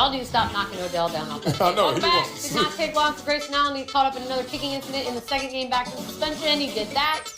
Y'all need to stop knocking Odell down off that. I know, Welcome he back. wants to Did not take long for Grayson to get caught up in another kicking incident in the second game back from suspension. He did that.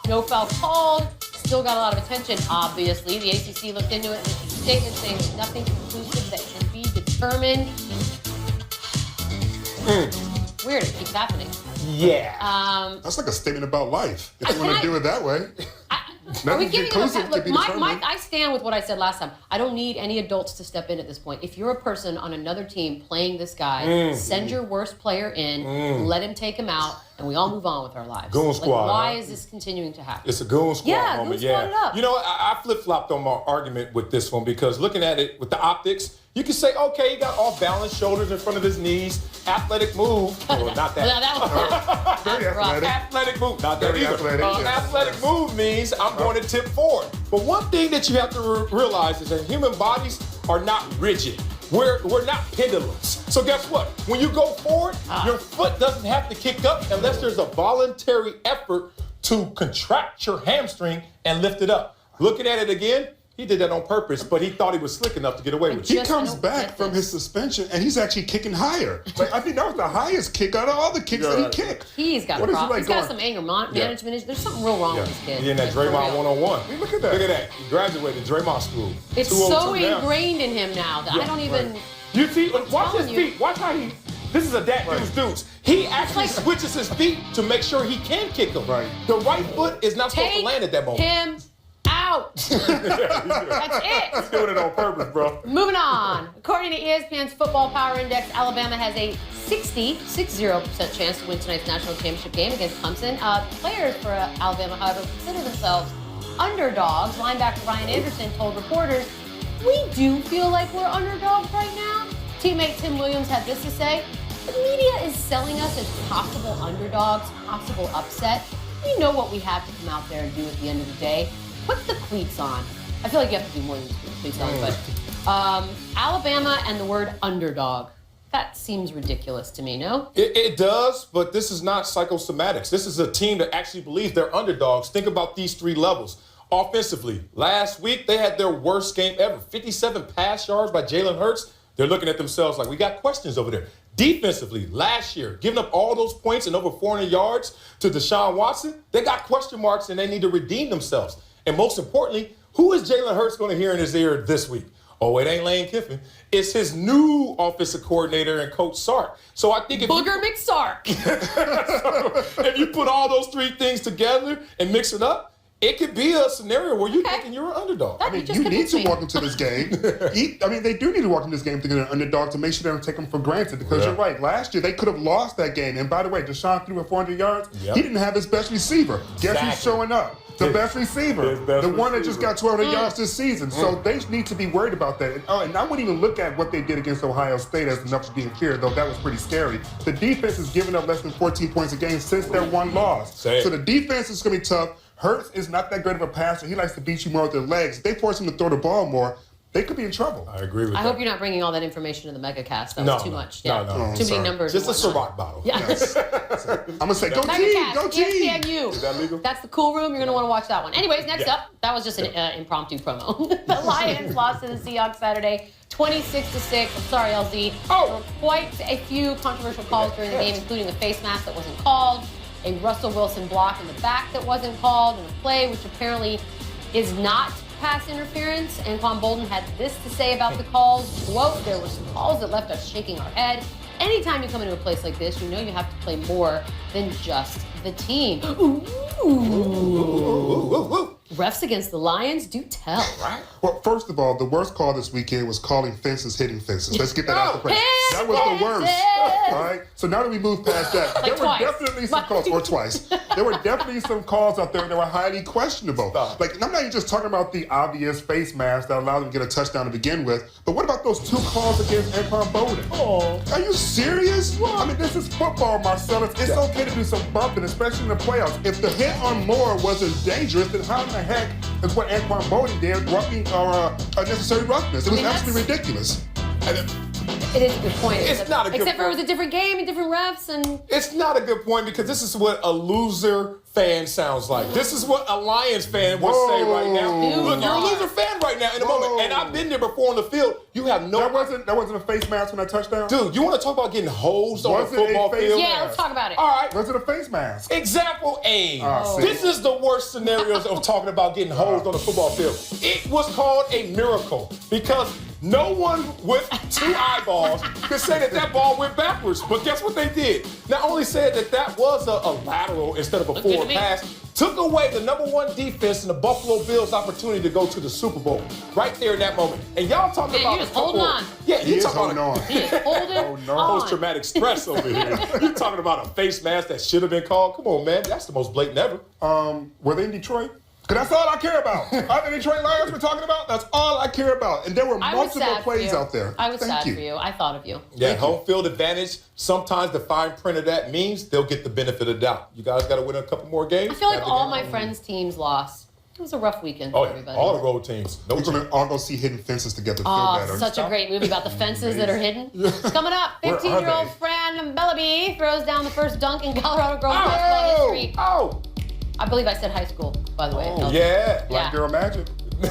No foul called. Still got a lot of attention, obviously. The ACC looked into it and issued a statement saying there's nothing conclusive that can be determined. Weird, it keeps happening. Yeah. That's like a statement about life, if you want to do it that way. Are we giving conclusive Look, to be Mike, determined. I stand with what I said last time. I don't need any adults to step in at this point. If you're a person on another team playing this guy, send your worst player in, let him take him out, and we all move on with our lives. Goon squad. Why is this continuing to happen? It's a goon squad moment. Goon squad it up. You know, I flip-flopped on my argument with this one because looking at it with the optics, you can say, okay, he got off-balance shoulders in front of his knees, athletic move. Well, not that. Very athletic. Athletic move. Not that Very either. athletic, yes. Athletic move means I'm going to tip forward. But one thing that you have to realize is that human bodies are not rigid. We're not pendulums. So guess what? When you go forward, your foot doesn't have to kick up unless there's a voluntary effort to contract your hamstring and lift it up. Looking at it again, he did that on purpose, but he thought he was slick enough to get away with it. He comes back from his suspension, and he's actually kicking higher. Like, I think that was the highest kick out of all the kicks that he kicked. He's got a problem. He's got some anger management issues. There's something real wrong with this kid. He in that Draymond 101. I mean, look at that. Look at that. He graduated Draymond school. It's so ingrained in him now that I don't even... Right. You see, watch his telling you. feet. Watch how he... This is a dat dudes. He actually switches his feet to make sure he can kick them. Right. The right foot is not supposed to land at that moment. Him out. That's it. He's doing it on purpose, bro. Moving on. According to ESPN's Football Power Index, Alabama has a 60% chance to win tonight's national championship game against Clemson. Players for Alabama, however, consider themselves underdogs. Linebacker Ryan Anderson told reporters, "We do feel like we're underdogs right now." Teammate Tim Williams had this to say, "The media is selling us as possible underdogs, possible upset. We know what we have to come out there and do at the end of the day. Put the cleats on." I feel like you have to do more than just put the cleats on, but Alabama and the word underdog. That seems ridiculous to me, no? It does, but this is not psychosomatics. This is a team that actually believes they're underdogs. Think about these three levels. Offensively, last week they had their worst game ever. 57 pass yards by Jalen Hurts. They're looking at themselves like, we got questions over there. Defensively, last year, giving up all those points and over 400 yards to Deshaun Watson, they got question marks and they need to redeem themselves. And most importantly, who is Jalen Hurts going to hear in his ear this week? Oh, it ain't Lane Kiffin. It's his new offensive coordinator and Coach Sark. So I think if McSark. if you put all those three things together and mix it up, it could be a scenario where you're thinking you're an underdog. I mean, you need to walk into this game. They do need to walk into this game thinking they're an underdog to make sure they don't take them for granted. Because you're right. Last year, they could have lost that game. And by the way, Deshaun threw for 400 yards. He didn't have his best receiver. Guess who's showing up? The best receiver. The one that just got 1,200 yards this season. So they need to be worried about that. And I wouldn't even look at what they did against Ohio State as enough to be in fear, though that was pretty scary. The defense has given up less than 14 points a game since their one loss. So the defense is going to be tough. Hurts is not that great of a passer. He likes to beat you more with their legs. If they force him to throw the ball more, they could be in trouble. I agree with that. I hope you're not bringing all that information to the MegaCast. That was too much. No. Too many numbers. Just a Ciroc bottle. Yeah. I'm going to say, go team, MegaCast, go team. ESPNU. Is that legal? That's the cool room. You're going to want to watch that one. Anyways, next up, that was just an impromptu promo. The Lions lost to the Seahawks Saturday, 26-6. I'm sorry, LZ. There were quite a few controversial calls during the game, including a face mask that wasn't called, a Russell Wilson block in the back that wasn't called, and a play which apparently is not pass interference. And Quan Bolden had this to say about the calls. Quote, "There were some calls that left us shaking our head. Anytime you come into a place like this, you know you have to play more than just the team." Ooh. Refs against the Lions, do tell. Right. Well, first of all, the worst call this weekend was calling fences hitting fences. Let's get that out the way. That was the worst. All right. So now that we move past that, there were definitely some calls, or twice. There were definitely some calls out there that were highly questionable. Like, I'm not even just talking about the obvious face mask that allowed them to get a touchdown to begin with, but what about those two calls against Anquan Bolden? Oh, are you serious? I mean, this is football, Marcellus. It's okay to do some bumping, especially in the playoffs. If the hit on Moore wasn't dangerous, then how in the heck is what Anquan Bolden did roughing or unnecessary roughness? It was absolutely ridiculous. It is a good point. It's not a good Except for it point. was a different game and different refs and... It's not a good point because this is what a loser fan sounds like. This is what a Lions fan would say right now. Look, you're a loser fan right now in the moment. And I've been there before on the field. You have no... That wasn't a face mask when I touchdown? Dude, you want to talk about getting hosed on the football field? Yeah, let's talk about it. All right. Was it a face mask? Example A. Oh. This is the worst scenarios of talking about getting hosed on the football field. It was called a miracle because no one with two eyeballs could say that that ball went backwards. But guess what they did? Not only said that that was a lateral instead of a forward pass, took away the #1 defense and the Buffalo Bills' opportunity to go to the Super Bowl right there in that moment. And y'all talking about you're just holding on. Yeah, He you're is talking holding about on. He is holding on. post-traumatic stress over here. You're talking about a face mask that should have been called. Come on, man. That's the most blatant ever. Were they in Detroit? Because that's all I care about. Are the Detroit Lions we're talking about? That's all I care about. And there were multiple plays out there. I was sad for you. I thought of you. Yeah, home field advantage. Sometimes the fine print of that means they'll get the benefit of the doubt. You guys got to win a couple more games. I feel like all my friends' teams lost. It was a rough weekend for Oh, yeah. everybody. All the road teams. No We're going chance. to all go see Hidden Fences together. Feel Oh, better. such a great movie about the fences that are hidden. Coming up, Where are 15-year-old they? Fran Bellaby throws down the first dunk in Colorado Grove basketball history. Oh! I believe I said high school, by the way. Yeah. Black Girl Magic. I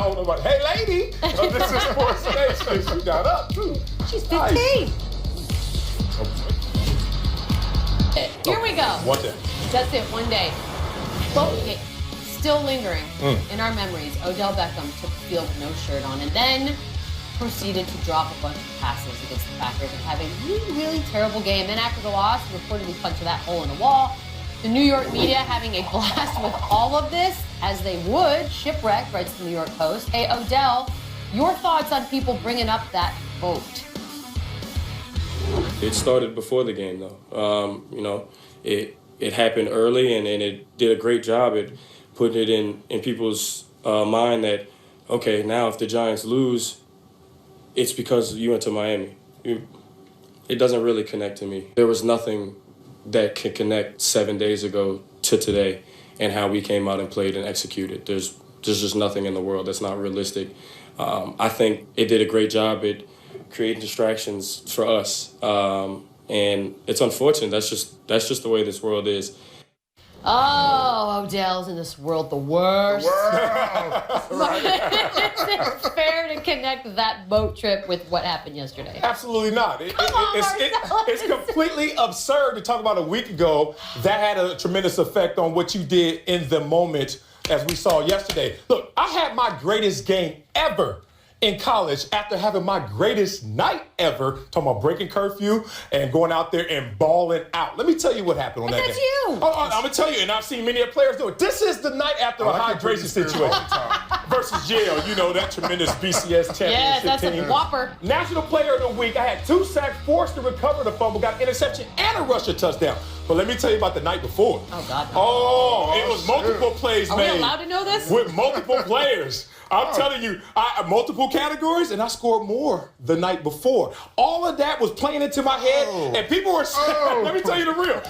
don't know about. Hey, lady. This is SportsNation. She got up, too. She's 15. Nice. Here we go. One day. That's it, one day. Well, okay, still lingering in our memories, Odell Beckham took the field with no shirt on and then proceeded to drop a bunch of passes against the Packers and have a really, really terrible game. Then after the loss, he reportedly punched that hole in the wall. The New York media having a blast with all of this, as they would. Shipwreck, writes the New York Post. Hey, Odell, your thoughts on people bringing up that vote? It started before the game, though. It happened early, and it did a great job at putting it in people's mind that, okay, now if the Giants lose, it's because you went to Miami. It doesn't really connect to me. There was nothing that can connect 7 days ago to today and how we came out and played and executed. There's just nothing in the world that's not realistic. I think it did a great job at creating distractions for us. And it's unfortunate. That's just the way this world is. Oh, Odell's in this world the worst. It's fair to connect that boat trip with what happened yesterday. Absolutely not. Marcellus. It's completely absurd to talk about a week ago. That had a tremendous effect on what you did in the moment, as we saw yesterday. Look, I had my greatest game ever in college after having my greatest night ever, talking about breaking curfew and going out there and balling out. Let me tell you what happened on that That's game. you. I'm going to tell you, and I've seen many players do it. This is the night after a hydration situation versus Yale, that tremendous BCS championship Yes, that's team. a whopper. National Player of the Week. I had 2 sacks, forced to recover the fumble, got an interception and a rusher touchdown. But let me tell you about the night before. Oh, God. Oh, it was multiple plays Are made. we allowed to know this? With multiple players. I'm telling you, multiple categories, and I scored more the night before. All of that was playing into my head, and people were saying, let me tell you the real.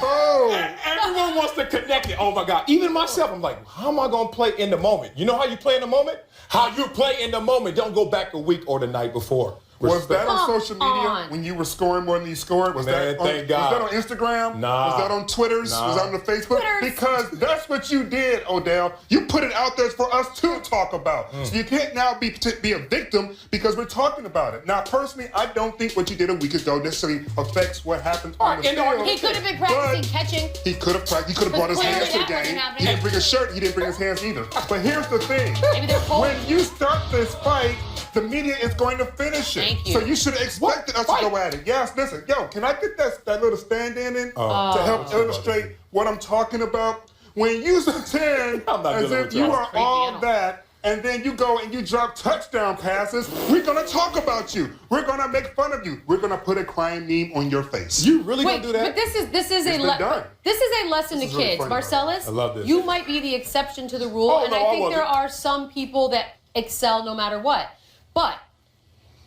Everyone wants to connect it. Oh, my God. Even myself, I'm like, how am I going to play in the moment? You know how you play in the moment? How you play in the moment. Don't go back a week or the night before. Was that on social media on. when you were scoring more than you scored? Was Man, thank God. Was that on Instagram? Nah. Was that on Twitters? Nah. Was that on the Facebook? Twitters. Because that's what you did, Odell. You put it out there for us to talk about. So you can't now be a victim because we're talking about it. Now, personally, I don't think what you did a week ago necessarily affects what happened on the field. He could have been practicing catching. He could have practiced. He could have brought his Clearly hands to the that wasn't game. happening. He didn't bring his shirt. He didn't bring his hands either. But here's the thing. Maybe they're cold. When you start this fight, the media is going to finish it. Thank you. So you should have expected us to go at it. Yes, listen. Yo, can I get that little stand-in to help illustrate what I'm talking about? When you pretend I'm not as dealing if with you y'all. are all that, and then you go and you drop touchdown passes, we're going to talk about you. We're going to make fun of you. We're going to put a crying meme on your face. You really Wait, going to do that? but this is It's been done. this is a lesson to This is really kids. funny, Marcellus, I love this. you might be the exception to the rule, Oh, and no, I I think there wasn't. are some people that excel no matter what. But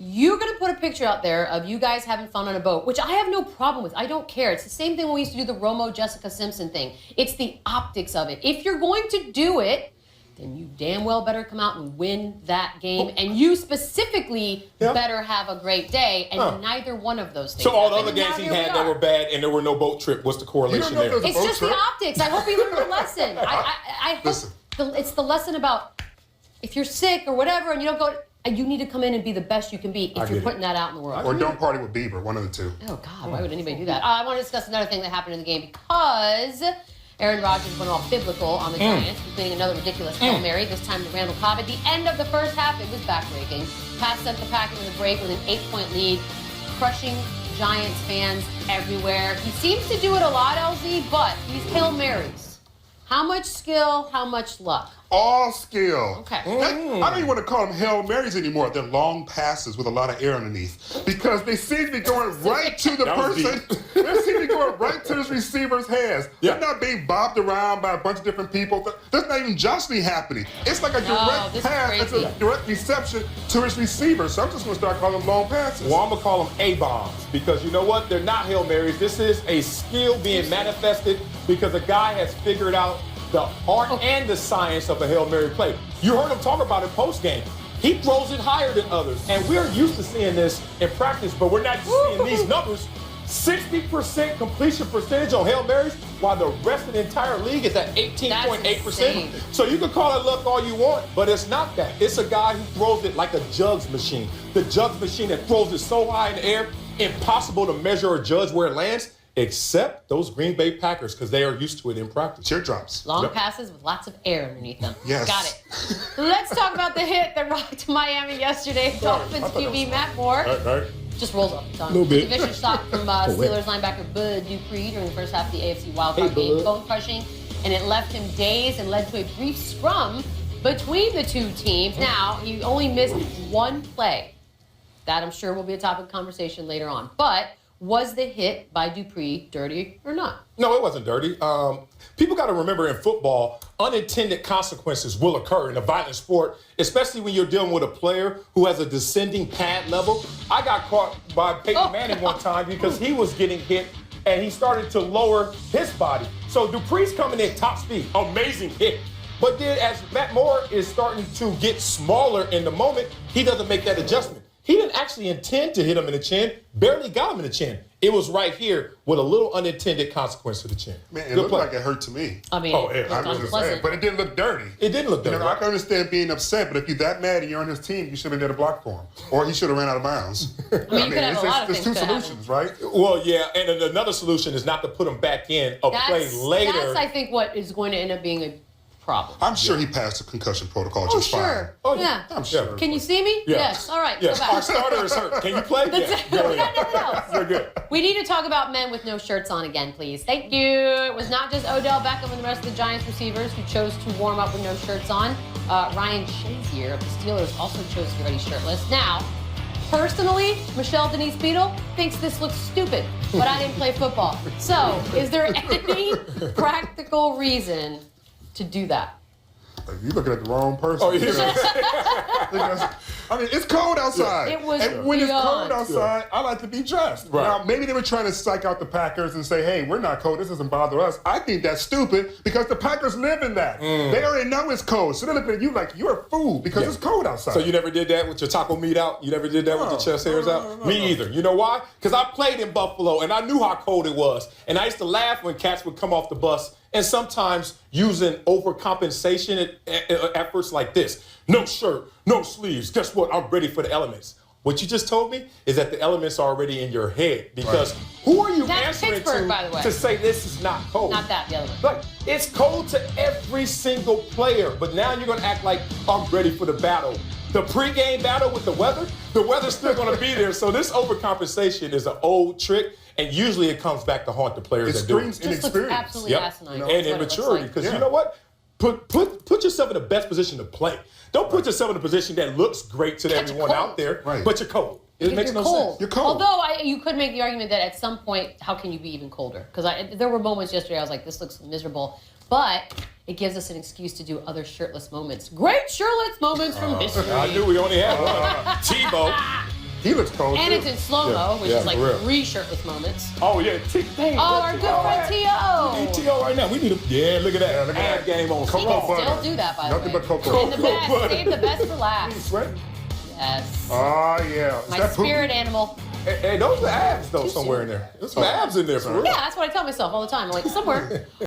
you're going to put a picture out there of you guys having fun on a boat, which I have no problem with. I don't care. It's the same thing when we used to do the Romo Jessica Simpson thing. It's the optics of it. If you're going to do it, then you damn well better come out and win that game. And you specifically better have a great day. And neither one of those things. So all the happened. other games he had that were bad and there were no boat trip. What's the correlation there? It's just the optics. I hope he learned a lesson. I hope it's the lesson about if you're sick or whatever and you don't go, you need to come in and be the best you can be if you're putting that out in the world. Or don't party with Bieber, one of the two. Oh, God, why would anybody do that? I want to discuss another thing that happened in the game because Aaron Rodgers went all biblical on the Giants, completing another ridiculous Hail Mary, this time to Randall Cobb. At the end of the first half, it was backbreaking. Pass sent the Packers in the break with an 8-point lead, crushing Giants fans everywhere. He seems to do it a lot, LZ, but these Hail Marys. How much skill, how much luck? All skill. Okay. I don't even want to call them Hail Marys anymore. They're long passes with a lot of air underneath because they seem to be going right to the person. They seem to be going right to this receiver's hands. They're not being bobbed around by a bunch of different people. There's not even jostling happening. It's like a direct pass. It's a direct reception to his receiver. So I'm just going to start calling them long passes. Well, I'm going to call them A-bombs because you know what? They're not Hail Marys. This is a skill being manifested because a guy has figured out the art and the science of a Hail Mary play. You heard him talk about it post-game. He throws it higher than others. And we're used to seeing this in practice, but we're not just seeing these numbers. 60% completion percentage on Hail Marys, while the rest of the entire league is at 18.8%. So you can call it luck all you want, but it's not that. It's a guy who throws it like a jugs machine. The jugs machine that throws it so high in the air, impossible to measure or judge where it lands. Except those Green Bay Packers, because they are used to it in practice. Teardrops. Long passes with lots of air underneath them. Yes. Got it. Let's talk about the hit that rocked Miami yesterday. Dolphins QB Matt Moore just rolls up. Done. A little bit. Vicious shot from Steelers linebacker Bud Dupree during the first half of the AFC wildcard game. Bone crushing, and it left him dazed and led to a brief scrum between the two teams. Now, he only missed one play. That, I'm sure, will be a topic of conversation later on. But was the hit by Dupree dirty or not? No, it wasn't dirty. People got to remember in football, unintended consequences will occur in a violent sport, especially when you're dealing with a player who has a descending pad level. I got caught by Peyton Manning one time because he was getting hit and he started to lower his body. So Dupree's coming in top speed, amazing hit. But then as Matt Moore is starting to get smaller in the moment, he doesn't make that adjustment. He didn't actually intend to hit him in the chin, barely got him in the chin. It was right here with a little unintended consequence to the chin. Man, it looked like it hurt to me. I mean, but it didn't look dirty. It didn't look dirty. I can understand being upset, but if you're that mad and you're on his team, you should have did a block for him. Or he should have ran out of bounds. I mean, you could have a lot of things. There's two solutions, right? Well, yeah, and then another solution is not to put him back in a play later. That's, I think, what is going to end up being a problem. I'm sure he passed the concussion protocol just fine. Oh, yeah. I'm sure. Can you see me? Yeah. Yes. All right. Yes. Go back. Our starter is hurt. Can you play? We got nothing else. You're good. We need to talk about men with no shirts on again, please. Thank you. It was not just Odell, Beckham, and the rest of the Giants receivers who chose to warm up with no shirts on. Ryan Shazier of the Steelers also chose to get ready shirtless. Now, personally, Michelle Denise Beadle thinks this looks stupid, but I didn't play football. So, is there any practical reason to do that? You're looking at the wrong person. Oh, yeah. I mean, it's cold outside. It was and when it's cold outside, I like to be dressed. Right. Now, maybe they were trying to psych out the Packers and say, hey, we're not cold. This doesn't bother us. I think that's stupid because the Packers live in that. They already know it's cold. So they're looking at you like you're a fool because it's cold outside. So you never did that with your taco meat out? You never did that with your chest hairs out? Me either. You know why? Because I played in Buffalo and I knew how cold it was. And I used to laugh when cats would come off the bus and sometimes using overcompensation efforts like this. No shirt, no sleeves. Guess what? I'm ready for the elements. What you just told me is that the elements are already in your head because who are you answering to say this is not cold? Not that, the element. Like, it's cold to every single player, but now you're going to act like I'm ready for the battle. The pregame battle with the weather's still going to be there. So this overcompensation is an old trick. And usually it comes back to haunt the players that do it. It screams inexperience. Absolutely asinine. And immaturity. Because you know what? Put yourself in the best position to play. Don't put yourself in a position that looks great to everyone out there, but you're cold. It makes no sense. You're cold. Although you could make the argument that at some point, how can you be even colder? Because there were moments yesterday I was like, this looks miserable. But it gives us an excuse to do other shirtless moments. Great shirtless moments from history. I knew we only had one. Tebow. He looks cold. And it's in slow-mo, which is like for real. 3 shirtless moments. Oh, yeah. Our good friend T.O. We need T.O. right now. We need look at that. Yeah, look at Ab that. game on. He Cocoa can butter. still do that, by the way. Nothing but cocoa. And the best, save the best for last. Sweat. Yes. Oh, yeah. Is My that spirit animal. Hey, those are abs, though, somewhere in there. There's some abs in there, for real. Yeah, that's what I tell myself all the time. I'm like, somewhere.